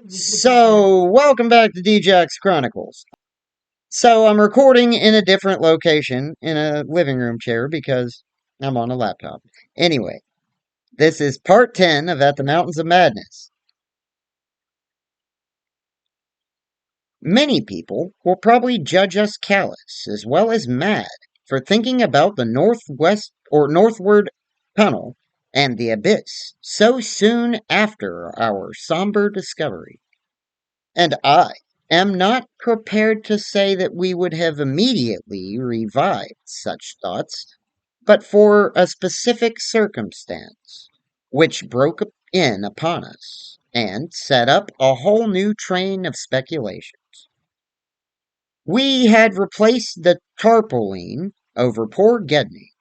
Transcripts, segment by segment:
So, welcome back to DJ's Chronicles. So, I'm recording in a different location in a living room chair because I'm on a laptop. Anyway, this is part 10 of At the Mountains of Madness. Many people will probably judge us callous as well as mad for thinking about the northwest or northward tunnel and the abyss so soon after our somber discovery. And I am not prepared to say that we would have immediately revived such thoughts, but for a specific circumstance which broke in upon us and set up a whole new train of speculations. We had replaced the tarpaulin over poor Gedney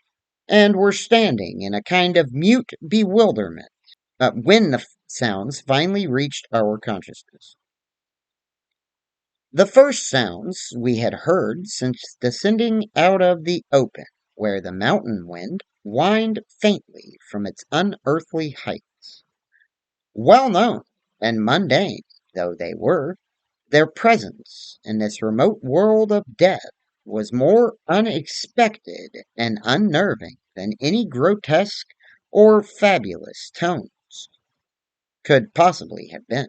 and were standing in a kind of mute bewilderment when the sounds finally reached our consciousness. The first sounds we had heard since descending out of the open, where the mountain wind whined faintly from its unearthly heights. Well known and mundane though they were, their presence in this remote world of death was more unexpected and unnerving than any grotesque or fabulous tones could possibly have been,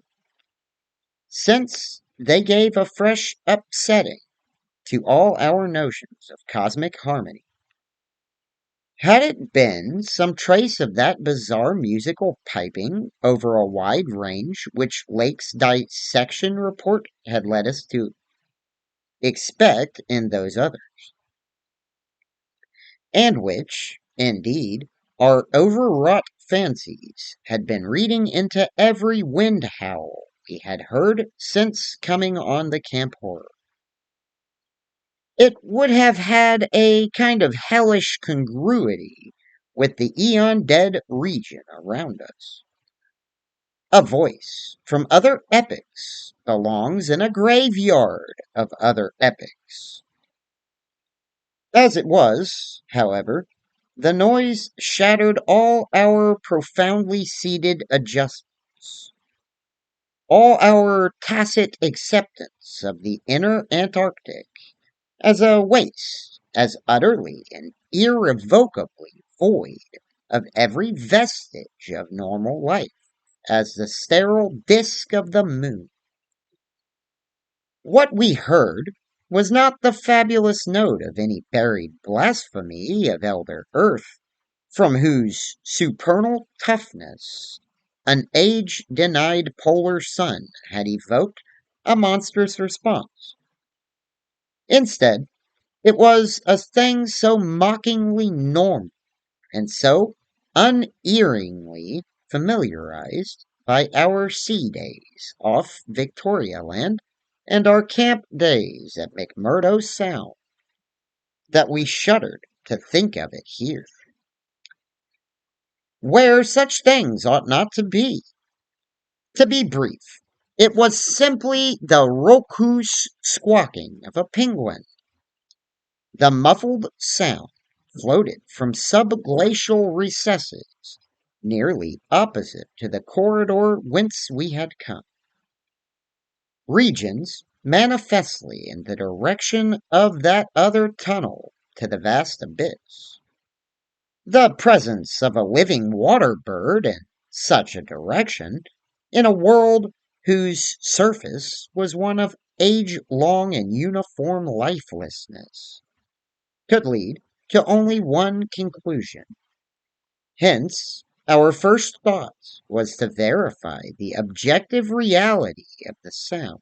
since they gave a fresh upsetting to all our notions of cosmic harmony. Had it been some trace of that bizarre musical piping over a wide range which Lake's dissection report had led us to expect in those others, and which, indeed, our overwrought fancies had been reading into every wind howl we had heard since coming on the camp horror. It would have had a kind of hellish congruity with the eon dead region around us. A voice from other epochs belongs in a graveyard of other epochs. As it was, however, the noise shattered all our profoundly seated adjustments, all our tacit acceptance of the inner Antarctic as a waste, as utterly and irrevocably void of every vestige of normal life as the sterile disk of the moon. What we heard was not the fabulous note of any buried blasphemy of elder earth, from whose supernal toughness an age-denied polar sun had evoked a monstrous response. Instead, it was a thing so mockingly normal and so unerringly familiarized by our sea days off Victoria Land and our camp days at McMurdo Sound that we shuddered to think of it here, where such things ought not to be. To be brief, it was simply the raucous squawking of a penguin. The muffled sound floated from subglacial recesses nearly opposite to the corridor whence we had come, regions manifestly in the direction of that other tunnel to the vast abyss. The presence of a living water bird in such a direction, in a world whose surface was one of age-long and uniform lifelessness, could lead to only one conclusion. Hence, our first thought was to verify the objective reality of the sound.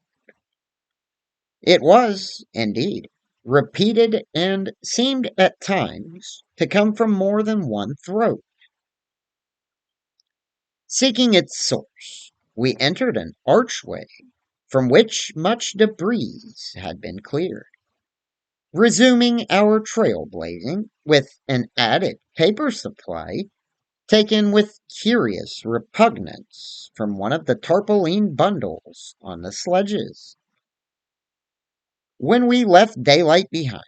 It was, indeed, repeated and seemed at times to come from more than one throat. Seeking its source, we entered an archway from which much debris had been cleared, resuming our trailblazing with an added paper supply taken with curious repugnance from one of the tarpaulin bundles on the sledges. When we left daylight behind,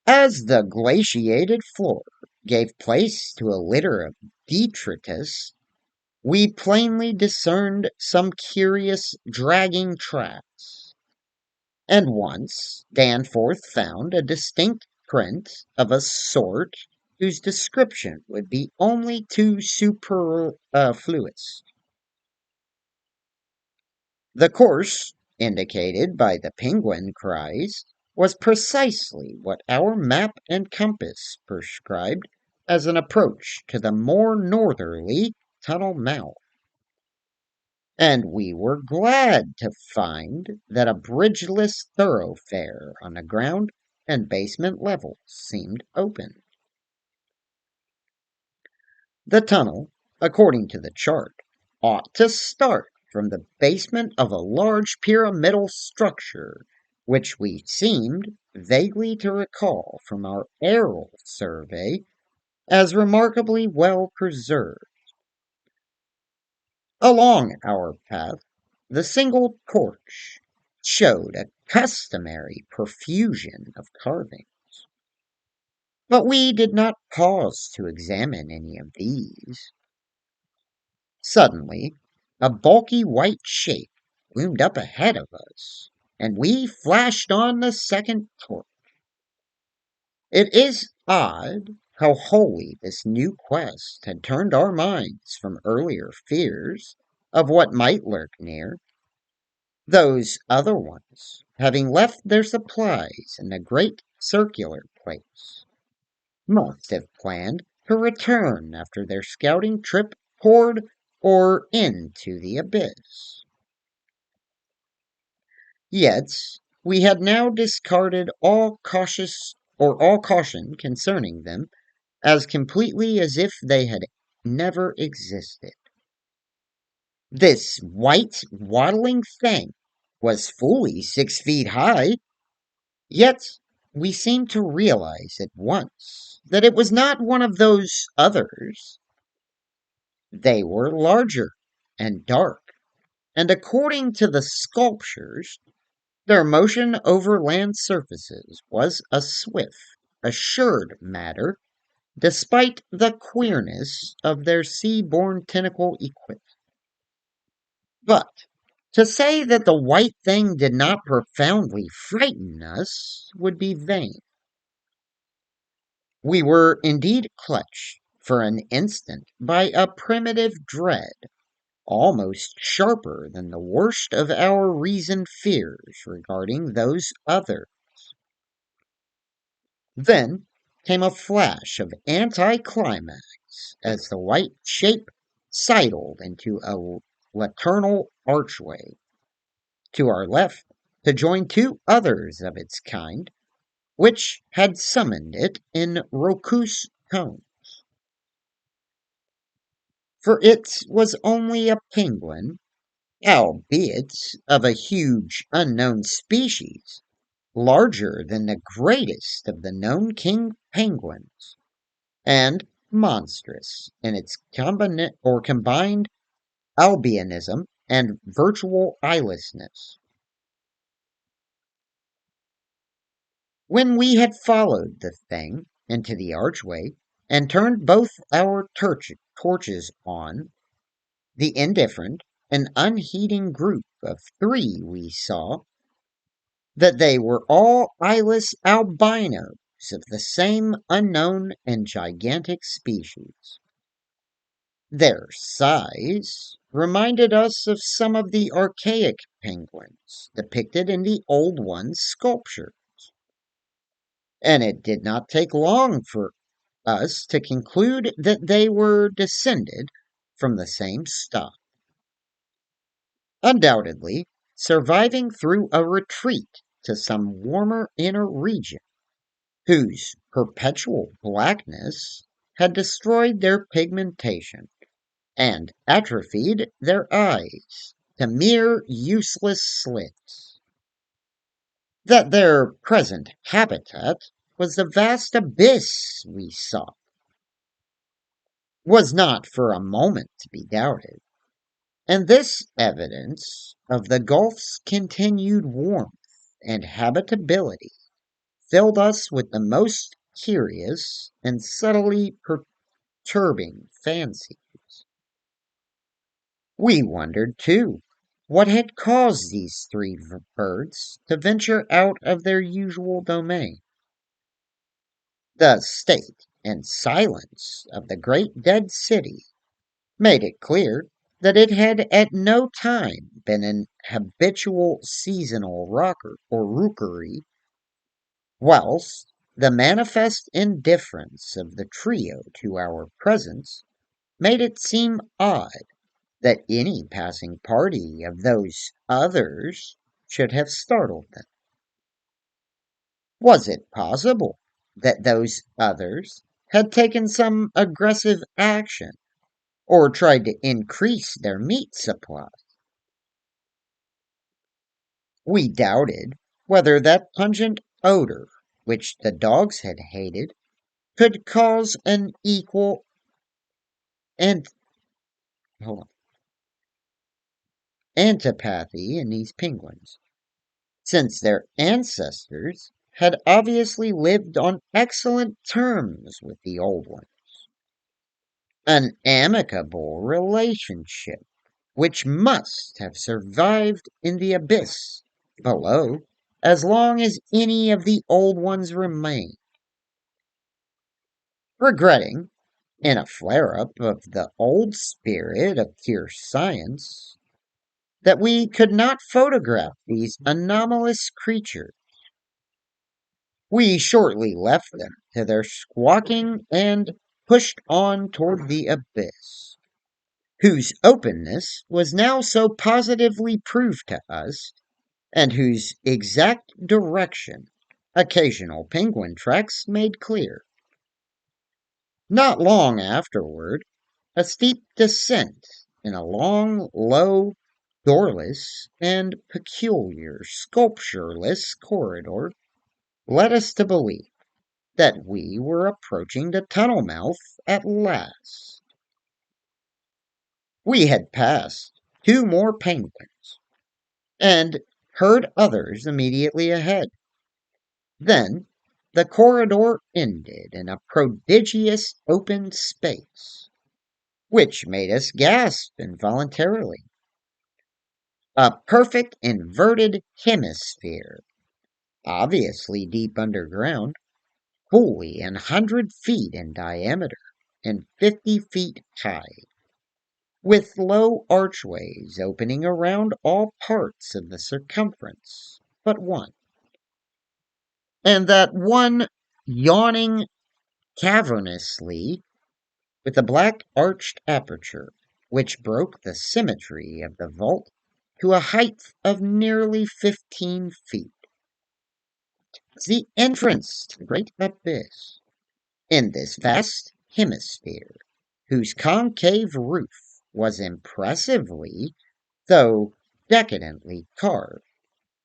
as the glaciated floor gave place to a litter of detritus, we plainly discerned some curious dragging tracks, and once Danforth found a distinct print of a sort whose description would be only too superfluous. The course indicated by the penguin cries was precisely what our map and compass prescribed as an approach to the more northerly tunnel mouth. And we were glad to find that a bridgeless thoroughfare on the ground and basement levels seemed open. The tunnel, according to the chart, ought to start from the basement of a large pyramidal structure, which we seemed vaguely to recall from our aerial survey as remarkably well preserved. Along our path, the single torch showed a customary profusion of carving, but we did not pause to examine any of these. Suddenly, a bulky white shape loomed up ahead of us, and we flashed on the second torch. It is odd how wholly this new quest had turned our minds from earlier fears of what might lurk near. Those other ones, having left their supplies in the great circular place, must have planned to return after their scouting trip toward or into the abyss. Yet we had now discarded all caution concerning them as completely as if they had never existed. This white waddling thing was fully 6 feet high, yet we seemed to realize at once that it was not one of those others. They were larger and dark, and according to the sculptures, their motion over land surfaces was a swift, assured matter, despite the queerness of their sea-borne tentacle equipment. But to say that the white thing did not profoundly frighten us would be vain. We were indeed clutched for an instant by a primitive dread, almost sharper than the worst of our reasoned fears regarding those others. Then came a flash of anticlimax as the white shape sidled into a lateral archway to our left to join two others of its kind, which had summoned it in raucous tones. For it was only a penguin, albeit of a huge unknown species, larger than the greatest of the known king penguins, and monstrous in its combined albinism and virtual eyelessness. When we had followed the thing into the archway and turned both our torches on, the indifferent and unheeding group of three we saw that they were all eyeless albinos of the same unknown and gigantic species. Their size reminded us of some of the archaic penguins depicted in the Old One's sculpture, and it did not take long for us to conclude that they were descended from the same stock. Undoubtedly, surviving through a retreat to some warmer inner region, whose perpetual blackness had destroyed their pigmentation and atrophied their eyes to mere useless slits. That their present habitat was the vast abyss we sought was not for a moment to be doubted, and this evidence of the gulf's continued warmth and habitability filled us with the most curious and subtly perturbing fancies. We wondered, too, what had caused these three birds to venture out of their usual domain. The state and silence of the great dead city made it clear that it had at no time been an habitual seasonal rocker or rookery, whilst the manifest indifference of the trio to our presence made it seem odd that any passing party of those others should have startled them. Was it possible that those others had taken some aggressive action or tried to increase their meat supply? We doubted whether that pungent odor, which the dogs had hated, could cause an equal and hold on, antipathy in these penguins, since their ancestors had obviously lived on excellent terms with the old one, an amicable relationship which must have survived in the abyss below as long as any of the old ones remained. Regretting, in a flare up of the old spirit of pure science, that we could not photograph these anomalous creatures, we shortly left them to their squawking and pushed on toward the abyss, whose openness was now so positively proved to us, and whose exact direction occasional penguin tracks made clear. Not long afterward, a steep descent in a long, low, doorless, and peculiar sculptureless corridor led us to believe that we were approaching the tunnel mouth at last. We had passed two more penguins and heard others immediately ahead. Then the corridor ended in a prodigious open space, which made us gasp involuntarily. A perfect inverted hemisphere, obviously deep underground, fully 100 feet in diameter and 50 feet high, with low archways opening around all parts of the circumference but one, and that one yawning cavernously with a black arched aperture which broke the symmetry of the vault to a height of nearly 15 feet. The entrance to the great abyss in this vast hemisphere, whose concave roof was impressively, though decadently, carved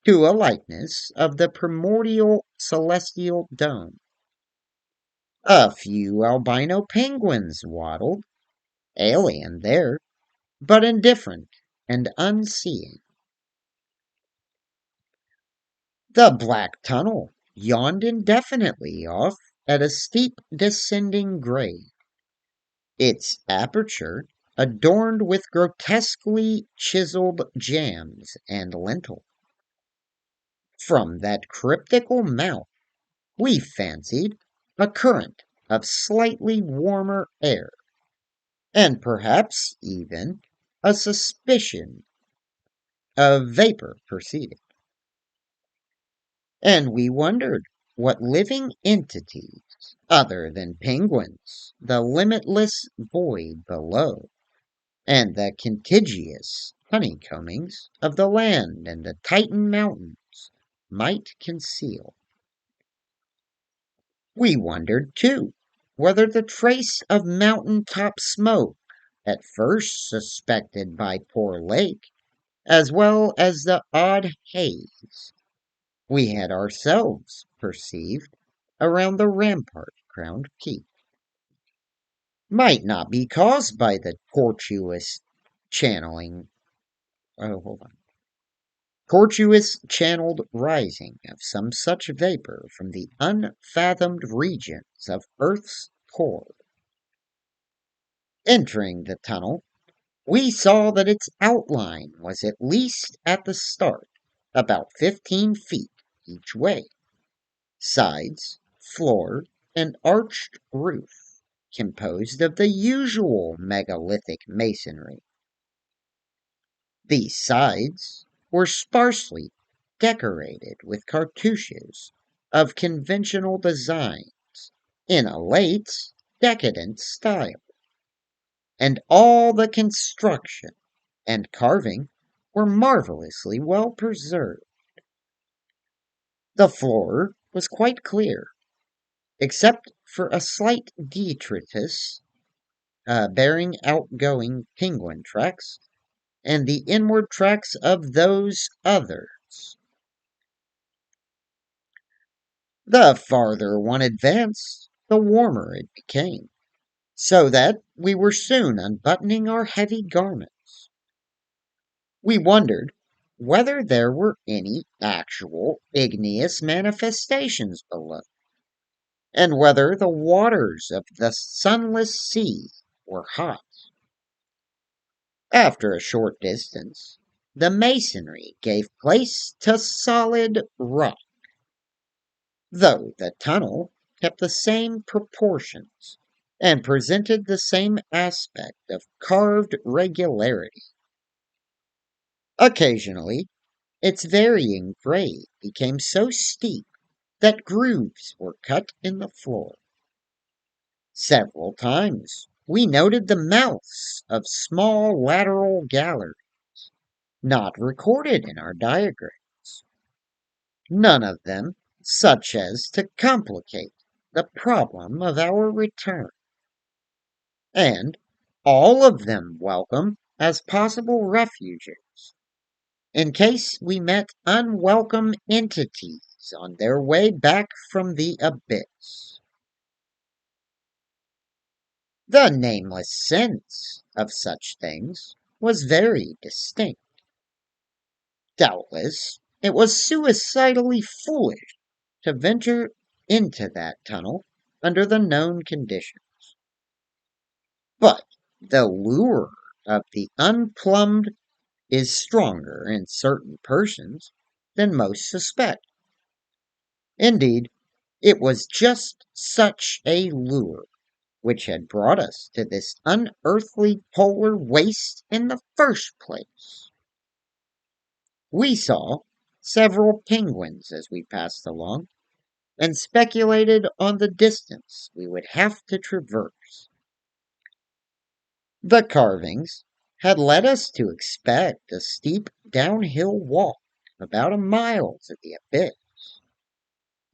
to a likeness of the primordial celestial dome. A few albino penguins waddled, alien there, but indifferent and unseeing. The black tunnel yawned indefinitely off at a steep descending grade, its aperture adorned with grotesquely chiseled jambs and lintel. From that cryptical mouth we fancied a current of slightly warmer air, and perhaps even a suspicion of vapor proceeding. And we wondered what living entities, other than penguins, the limitless void below, and the contiguous honeycombings of the land and the Titan mountains might conceal. We wondered, too, whether the trace of mountain top smoke, at first suspected by poor Lake, as well as the odd haze we had ourselves perceived around the rampart crowned peak, might not be caused by the tortuous channeling hold on, tortuous channeled rising of some such vapor from the unfathomed regions of Earth's core. Entering the tunnel, We saw that its outline was at least at the start about 15 feet each way. Sides, floor, and arched roof composed of the usual megalithic masonry. These sides were sparsely decorated with cartouches of conventional designs in a late decadent style, and all the construction and carving were marvelously well preserved. The floor was quite clear, except for a slight detritus bearing outgoing penguin tracks and the inward tracks of those others. The farther one advanced, the warmer it became, so that we were soon unbuttoning our heavy garments. We wondered whether there were any actual igneous manifestations below, and whether the waters of the sunless sea were hot. After a short distance, the masonry gave place to solid rock, though the tunnel kept the same proportions and presented the same aspect of carved regularity. Occasionally, its varying grade became so steep that grooves were cut in the floor. Several times we noted the mouths of small lateral galleries, not recorded in our diagrams, none of them such as to complicate the problem of our return, and all of them welcome as possible refuges in case we met unwelcome entities on their way back from the abyss. The nameless sense of such things was very distinct. Doubtless, it was suicidally foolish to venture into that tunnel under the known conditions. But the lure of the unplumbed is stronger in certain persons than most suspect. Indeed, it was just such a lure which had brought us to this unearthly polar waste in the first place. We saw several penguins as we passed along, and speculated on the distance we would have to traverse. The carvings had led us to expect a steep downhill walk about a mile to the abyss,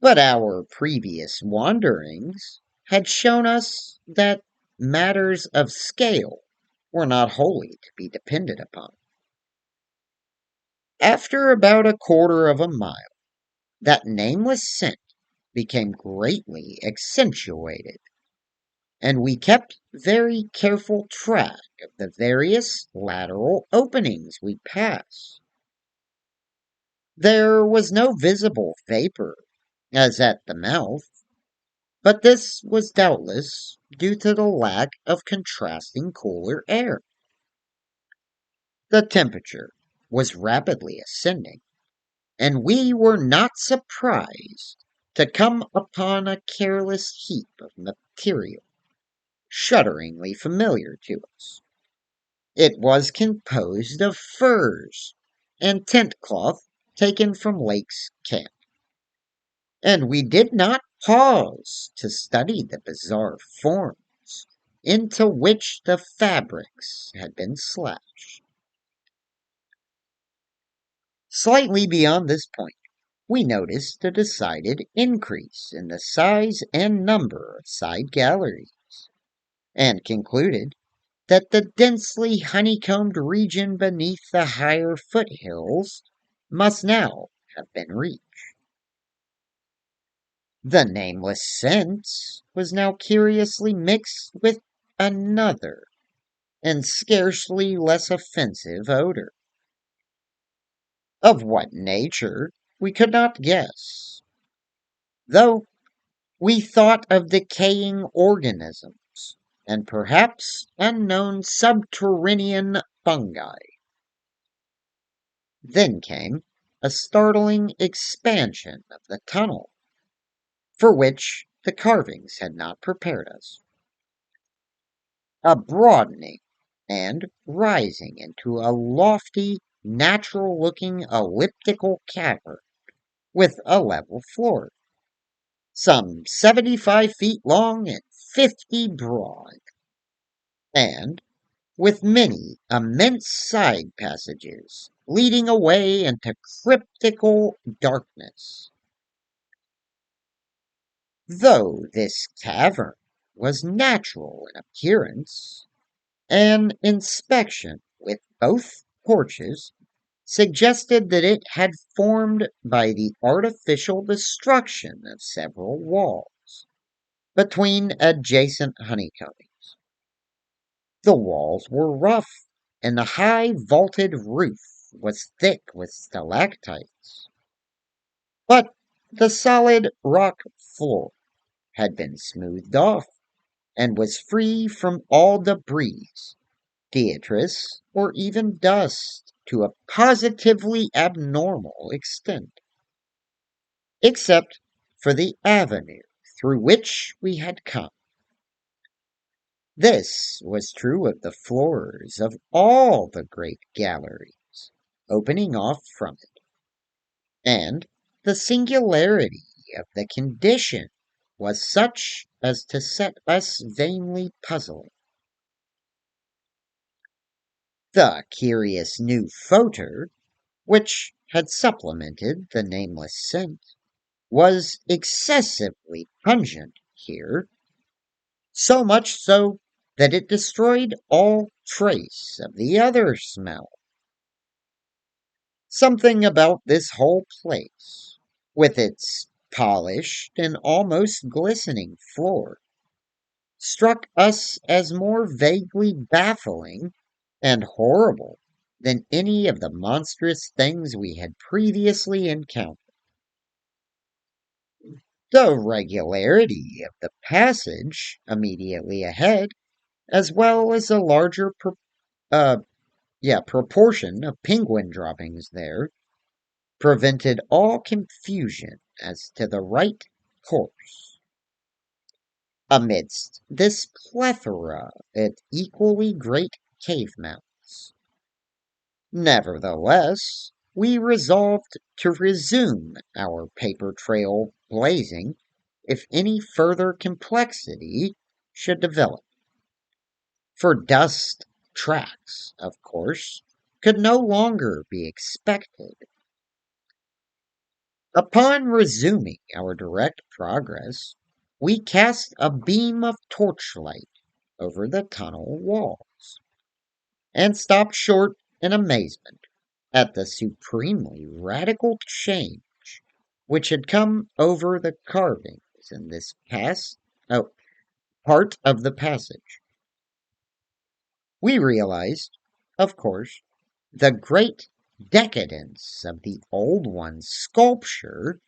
but our previous wanderings had shown us that matters of scale were not wholly to be depended upon. After about a quarter of a mile, that nameless scent became greatly accentuated, and we kept very careful track of the various lateral openings we passed. There was no visible vapor, as at the mouth, but this was doubtless due to the lack of contrasting cooler air. The temperature was rapidly ascending, and we were not surprised to come upon a careless heap of material shudderingly familiar to us. It was composed of furs and tent cloth taken from Lake's camp, and we did not pause to study the bizarre forms into which the fabrics had been slashed. Slightly beyond this point, we noticed a decided increase in the size and number of side galleries, and concluded that the densely honeycombed region beneath the higher foothills must now have been reached. The nameless scent was now curiously mixed with another and scarcely less offensive odor. Of what nature we could not guess, though we thought of decaying organisms and perhaps unknown subterranean fungi. Then came a startling expansion of the tunnel, for which the carvings had not prepared us. A broadening and rising into a lofty, natural looking elliptical cavern with a level floor, some 75 feet long and 50 broad, and with many immense side passages leading away into cryptical darkness. Though this cavern was natural in appearance, an inspection with both torches suggested that it had formed by the artificial destruction of several walls between adjacent honeycombs. The walls were rough, and the high vaulted roof was thick with stalactites. But the solid rock floor had been smoothed off and was free from all debris, detritus, or even dust to a positively abnormal extent, except for the avenue through which we had come. This was true of the floors of all the great galleries opening off from it, and the singularity of the condition was such as to set us vainly puzzling. The curious new photor, which had supplemented the nameless scent, was excessively pungent here, so much so that it destroyed all trace of the other smell. Something about this whole place, with its polished and almost glistening floor, struck us as more vaguely baffling and horrible than any of the monstrous things we had previously encountered. The regularity of the passage immediately ahead, as well as a larger uh, proportion of penguin droppings there, prevented all confusion as to the right course. Amidst this plethora of equally great cave mouths, nevertheless, we resolved to resume our paper trail blazing if any further complexity should develop. For dust tracks, of course, could no longer be expected. Upon resuming our direct progress, we cast a beam of torchlight over the tunnel walls and stopped short in amazement at the supremely radical change which had come over the carvings in this part of the passage. We realized, of course, the great decadence of the old one's sculpture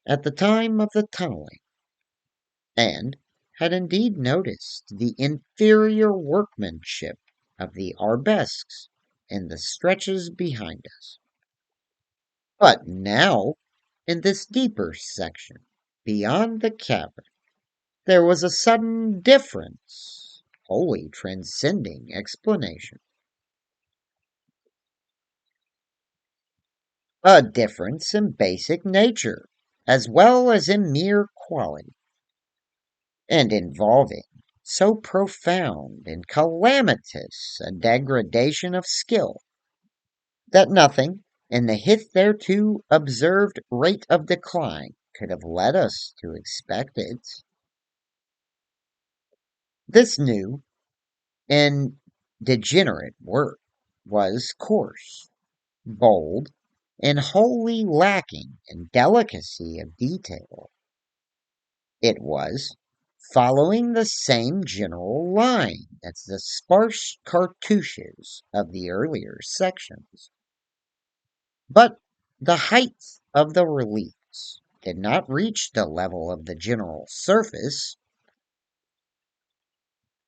at the time of the tunneling, and had indeed noticed the inferior workmanship of the arabesques in the stretches behind us. But now, in this deeper section, beyond the cavern, there was a sudden difference, wholly transcending explanation. A difference in basic nature, as well as in mere quality, and involving so profound and calamitous a degradation of skill that nothing in the hitherto observed rate of decline could have led us to expect it. This new and degenerate work was coarse, bold, and wholly lacking in delicacy of detail. It was following the same general line as the sparse cartouches of the earlier sections. But the height of the reliefs did not reach the level of the general surface.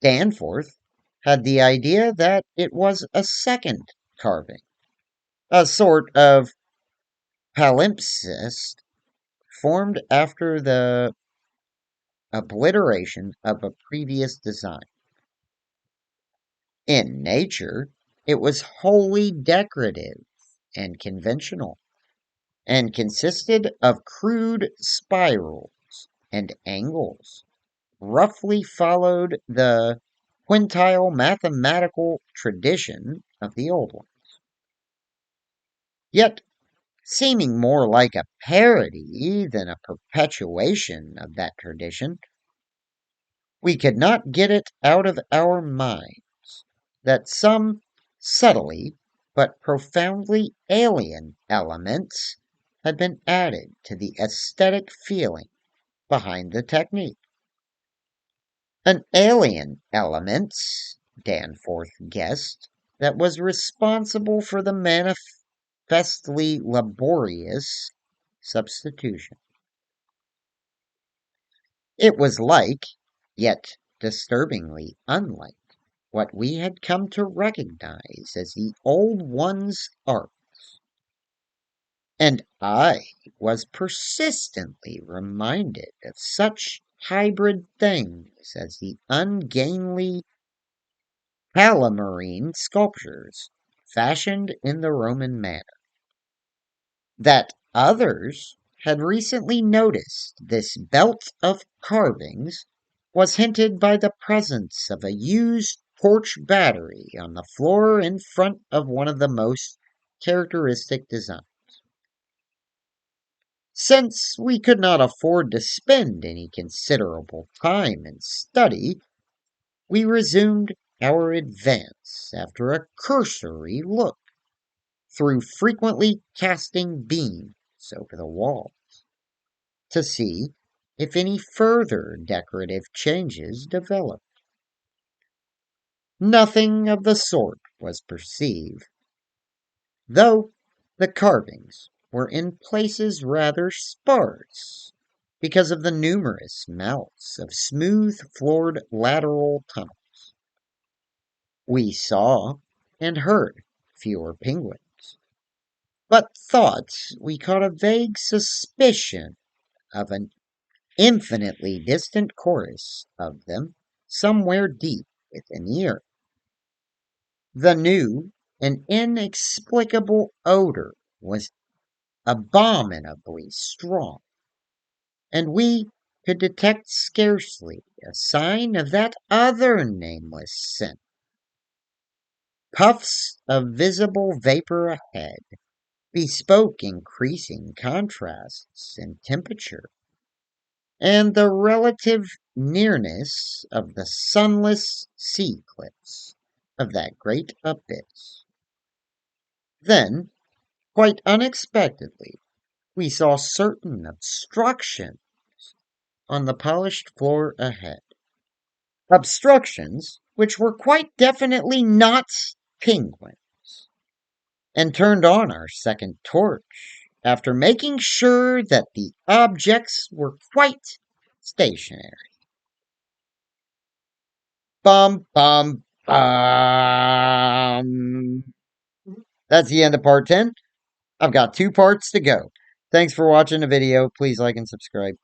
Danforth had the idea that it was a second carving, a sort of palimpsest formed after the obliteration of a previous design. In nature, it was wholly decorative and conventional, and consisted of crude spirals and angles, roughly followed the quintile mathematical tradition of the old one, yet seeming more like a parody than a perpetuation of that tradition. We could not get it out of our minds that some subtly but profoundly alien elements had been added to the aesthetic feeling behind the technique. An alien element, Danforth guessed, that was responsible for the manifestly laborious substitution. It was like, yet disturbingly unlike, what we had come to recognize as the old one's art. And I was persistently reminded of such hybrid things as the ungainly Palamarine sculptures fashioned in the Roman manner. That others had recently noticed this belt of carvings was hinted by the presence of a used porch battery on the floor in front of one of the most characteristic designs. Since we could not afford to spend any considerable time in study, we resumed our advance after a cursory look through frequently casting beams over the wall to see if any further decorative changes developed. Nothing of the sort was perceived, though the carvings were in places rather sparse because of the numerous mouths of smooth floored lateral tunnels. We saw and heard fewer penguins, but thought we caught a vague suspicion of an infinitely distant chorus of them somewhere deep within the earth. The new and inexplicable odor was abominably strong, and we could detect scarcely a sign of that other nameless scent. Puffs of visible vapor ahead bespoke increasing contrasts in temperature and the relative nearness of the sunless sea cliffs of that great abyss. Then, quite unexpectedly, we saw certain obstructions on the polished floor ahead. Obstructions which were quite definitely not penguins, and turned on our second torch after making sure that the objects were quite stationary. Bum, bum, bum. That's the end of part 10. I've got two parts to go. Thanks for watching the video. Please like and subscribe.